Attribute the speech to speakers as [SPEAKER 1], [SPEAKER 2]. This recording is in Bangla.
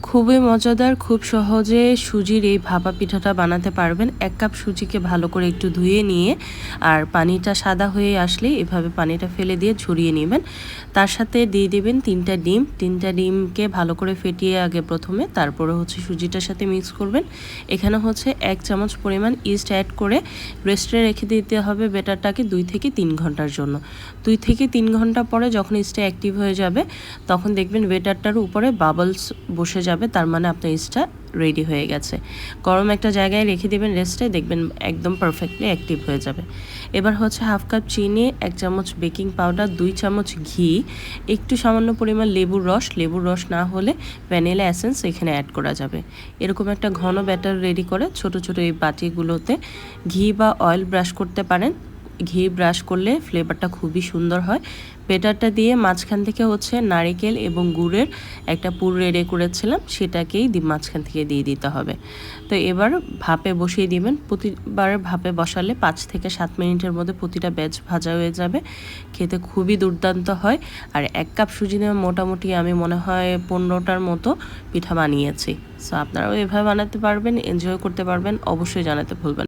[SPEAKER 1] খুবই মজাদার, খুব সহজে সুজির এই ভাপা পিঠাটা বানাতে পারবেন। 1 কাপ সুজিকে ভালো করে একটু ধুয়ে নিয়ে আর পানিটা সাদা হয়ে আসলে এভাবে পানিটা ফেলে দিয়ে ঝরিয়ে নেবেন। তার সাথে দিয়ে দিবেন 3টা ডিম। 3টা ডিমকে ভালো করে ফেটিয়ে আগে প্রথমে, তারপরে সুজিটার সাথে মিক্স করবেন। এখানে 1 চামচ পরিমাণ ইস্ট অ্যাড করে রেস্টে রেখে দিতে হবে বেটারটাকে 2 থেকে 3 ঘন্টার জন্য। 2 থেকে 3 ঘন্টা পরে যখন ইস্টটা অ্যাক্টিভ হয়ে যাবে তখন দেখবেন বেটারটার উপরে বাবলস বসে যাবে, তার মানে আপনার ইস্টটা রেডি হয়ে গেছে। গরম একটা জায়গায় রেখে দিবেন রেস্টে, দেখবেন একদম পারফেক্টলি অ্যাক্টিভ হয়ে যাবে। এবার 1/2 কাপ চিনি, 1 চামচ বেকিং পাউডার, 2 চামচ ঘি, একটু সামান্য পরিমাণ লেবুর রস না হলে ভ্যানিলা এসেন্স এখানে অ্যাড করা যাবে। এরকম একটা ঘন ব্যাটার রেডি করে ছোট ছোট এই বাটিগুলোতে ঘি বা অয়েল ব্রাশ করতে পারেন। ঘি ব্রাশ করলে ফ্লেভারটা খুবই সুন্দর হয়। বেটারটা দিয়ে মাঝখান থেকে নারিকেল এবং গুড়ের একটা পুর রেডি করেছিলাম, সেটাকেই মাঝখান থেকে দিয়ে দিতে হবে। তো এবার ভাপে বসিয়ে দিবেন। প্রতিবার ভাপে বসালে 5 থেকে 7 মিনিটের মধ্যে প্রতিটা ব্যাচ ভাজা হয়ে যাবে। খেতে খুবই দুর্দান্ত হয়। আর 1 কাপ সুজি নিয়ে মোটামুটি আমি মনে হয় 15টার মতো পিঠা বানিয়েছি। সো আপনারাও এভাবে বানাতে পারবেন, এনজয় করতে পারবেন। অবশ্যই জানাতে ভুলবেন।